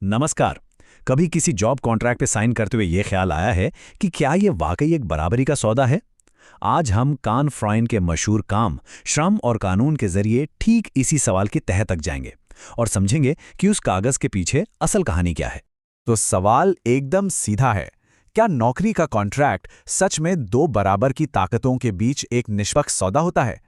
नमस्कार। कभी किसी जॉब कॉन्ट्रैक्ट पे साइन करते हुए ये ख्याल आया है कि क्या ये वाकई एक बराबरी का सौदा है? आज हम कान फ्रॉइन के मशहूर काम श्रम और कानून के जरिए ठीक इसी सवाल की तह तक जाएंगे और समझेंगे कि उस कागज के पीछे असल कहानी क्या है। तो सवाल एकदम सीधा है। क्या नौकरी का कॉन्ट्रैक्ट सच में दो बराबर की ताकतों के बीच एक निष्पक्ष सौदा होता है,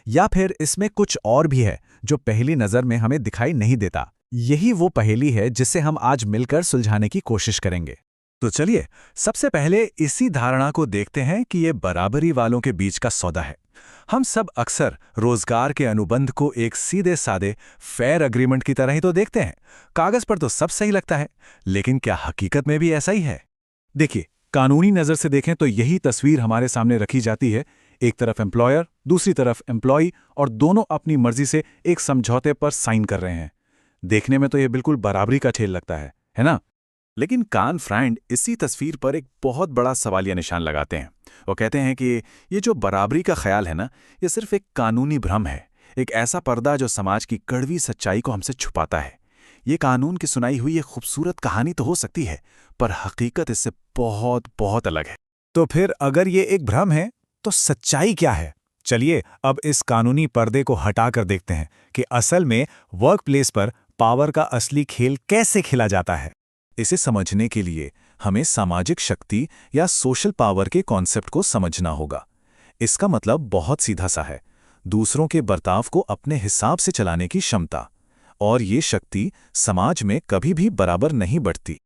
या फिर इसमें कुछ और भी है जो पहली नजर में हमें दिखाई नहीं देता? यही वो पहेली है जिसे हम आज मिलकर सुलझाने की कोशिश करेंगे। तो चलिए सबसे पहले इसी धारणा को देखते हैं कि ये बराबरी वालों के बीच का सौदा है। हम सब अक्सर रोजगार के अनुबंध को एक सीधे सादे फेयर अग्रीमेंट की तरह ही तो देखते हैं। कागज पर तो सब सही लगता है, लेकिन क्या हकीकत में भी ऐसा ही है? देखिए, कानूनी नजर से देखें तो यही तस्वीर हमारे सामने रखी जाती है। एक तरफ एम्प्लॉयर, दूसरी तरफ एम्प्लॉई, और दोनों अपनी मर्जी से एक समझौते पर साइन कर रहे हैं। देखने में तो यह बिल्कुल बराबरी का खेल लगता है ना? लेकिन कान फ्राइंड इसी तस्वीर पर एक बहुत बड़ा सवालिया निशान लगाते हैं। वो कहते हैं कि ये जो बराबरी का ख्याल है ना, ये सिर्फ एक कानूनी भ्रम है, एक ऐसा पर्दा जो समाज की कड़वी सच्चाई को हमसे छुपाता है। ये कानून की सुनाई हुई एक खूबसूरत कहानी तो हो सकती है, पर हकीकत इससे बहुत बहुत अलग है। तो फिर अगर ये एक भ्रम है, तो सच्चाई क्या है? चलिए अब इस कानूनी पर्दे को हटाकर देखते हैं कि असल में वर्कप्लेस पर पावर का असली खेल कैसे खेला जाता है। इसे समझने के लिए हमें सामाजिक शक्ति या सोशल पावर के कॉन्सेप्ट को समझना होगा। इसका मतलब बहुत सीधा सा है, दूसरों के बर्ताव को अपने हिसाब से चलाने की क्षमता। और ये शक्ति समाज में कभी भी बराबर नहीं बढ़ती।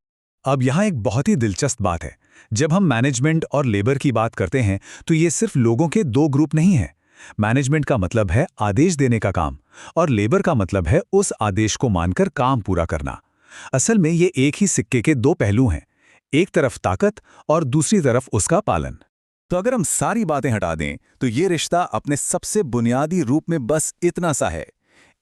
अब यहाँ एक बहुत ही दिलचस्प बात है। जब हम मैनेजमेंट और लेबर की बात करते हैं तो ये सिर्फ लोगों के दो ग्रुप नहीं हैं। मैनेजमेंट का मतलब है आदेश देने का काम, और लेबर का मतलब है उस आदेश को मानकर काम पूरा करना। असल में ये एक ही सिक्के के दो पहलू हैं, एक तरफ ताकत और दूसरी तरफ उसका पालन। तो अगर हम सारी बातें हटा दें तो ये रिश्ता अपने सबसे बुनियादी रूप में बस इतना सा है।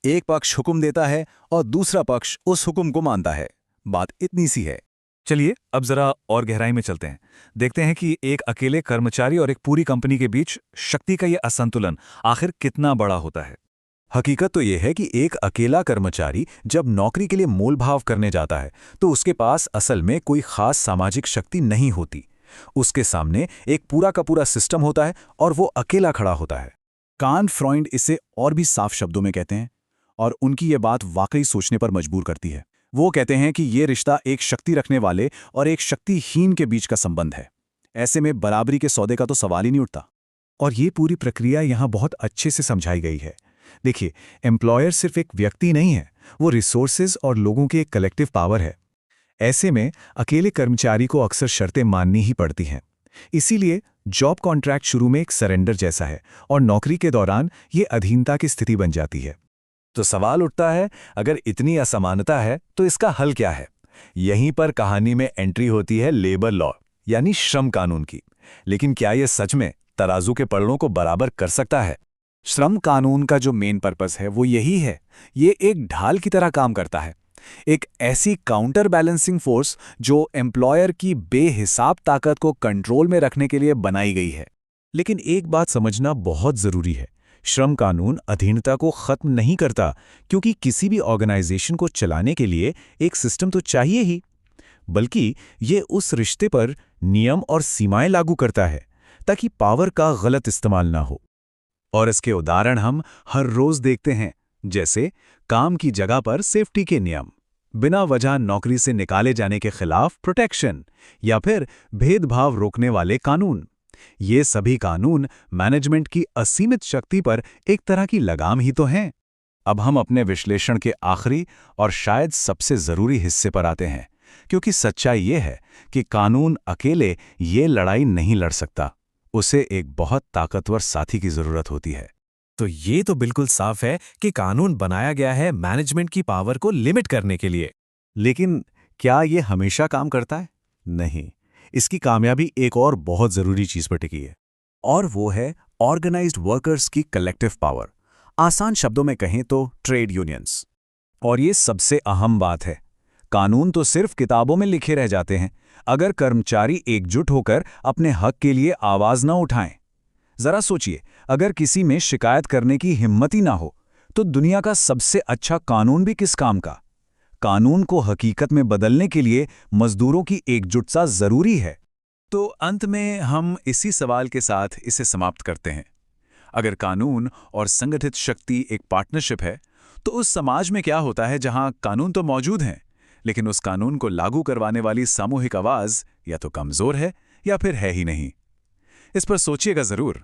एक पक्ष हुक्म देता है और दूसरा पक्ष उस हुक्म को मानता है। बात इतनी सी है। चलिए अब जरा और गहराई में चलते हैं। देखते हैं कि एक अकेले कर्मचारी और एक पूरी कंपनी के बीच शक्ति का यह असंतुलन आखिर कितना बड़ा होता है। हकीकत तो यह है कि एक अकेला कर्मचारी जब नौकरी के लिए मोल भाव करने जाता है तो उसके पास असल में कोई खास सामाजिक शक्ति नहीं होती। उसके सामने एक पूरा का पूरा सिस्टम होता है और वो अकेला खड़ा होता है। कान फ्रॉइड इसे और भी साफ शब्दों में कहते हैं, और उनकी ये बात वाकई सोचने पर मजबूर करती है। वो कहते हैं कि ये रिश्ता एक शक्ति रखने वाले और एक शक्तिहीन के बीच का संबंध है। ऐसे में बराबरी के सौदे का तो सवाल ही नहीं उठता। और ये पूरी प्रक्रिया यहाँ बहुत अच्छे से समझाई गई है। देखिए, एम्प्लॉयर सिर्फ एक व्यक्ति नहीं है, वो रिसोर्सेज और लोगों की एक कलेक्टिव पावर है। ऐसे में अकेले कर्मचारी को अक्सर शर्तें माननी ही पड़ती हैं। इसीलिए जॉब कॉन्ट्रैक्ट शुरू में एक सरेंडर जैसा है, और नौकरी के दौरान ये अधीनता की स्थिति बन जाती है। तो सवाल उठता है, अगर इतनी असमानता है तो इसका हल क्या है? यहीं पर कहानी में एंट्री होती है लेबर लॉ यानी श्रम कानून की। लेकिन क्या यह सच में तराजू के पलड़ों को बराबर कर सकता है? श्रम कानून का जो मेन पर्पस है वो यही है। ये एक ढाल की तरह काम करता है, एक ऐसी काउंटर बैलेंसिंग फोर्स जो एम्प्लॉयर की बेहिसाब ताकत को कंट्रोल में रखने के लिए बनाई गई है। लेकिन एक बात समझना बहुत जरूरी है, श्रम कानून अधीनता को खत्म नहीं करता, क्योंकि किसी भी ऑर्गेनाइजेशन को चलाने के लिए एक सिस्टम तो चाहिए ही, बल्कि ये उस रिश्ते पर नियम और सीमाएं लागू करता है ताकि पावर का गलत इस्तेमाल ना हो। और इसके उदाहरण हम हर रोज देखते हैं, जैसे काम की जगह पर सेफ्टी के नियम, बिना वजह नौकरी से निकाले जाने के खिलाफ प्रोटेक्शन, या फिर भेदभाव रोकने वाले कानून। ये सभी कानून मैनेजमेंट की असीमित शक्ति पर एक तरह की लगाम ही तो हैं। अब हम अपने विश्लेषण के आखिरी और शायद सबसे जरूरी हिस्से पर आते हैं, क्योंकि सच्चाई ये है कि कानून अकेले ये लड़ाई नहीं लड़ सकता, उसे एक बहुत ताकतवर साथी की जरूरत होती है। तो ये तो बिल्कुल साफ है कि कानून बनाया गया है मैनेजमेंट की पावर को लिमिट करने के लिए। लेकिन क्या ये हमेशा काम करता है? नहीं। इसकी कामयाबी एक और बहुत जरूरी चीज पर टिकी है, और वो है ऑर्गेनाइज्ड वर्कर्स की कलेक्टिव पावर। आसान शब्दों में कहें तो ट्रेड यूनियंस। और ये सबसे अहम बात है, कानून तो सिर्फ किताबों में लिखे रह जाते हैं अगर कर्मचारी एकजुट होकर अपने हक के लिए आवाज न उठाएं। जरा सोचिए, अगर किसी में शिकायत करने की हिम्मत ही ना हो तो दुनिया का सबसे अच्छा कानून भी किस काम का? कानून को हकीकत में बदलने के लिए मजदूरों की एकजुटता जरूरी है। तो अंत में हम इसी सवाल के साथ इसे समाप्त करते हैं। अगर कानून और संगठित शक्ति एक पार्टनरशिप है, तो उस समाज में क्या होता है जहां कानून तो मौजूद हैं, लेकिन उस कानून को लागू करवाने वाली सामूहिक आवाज या तो कमजोर है या फिर है ही नहीं। इस पर सोचिएगा जरूर।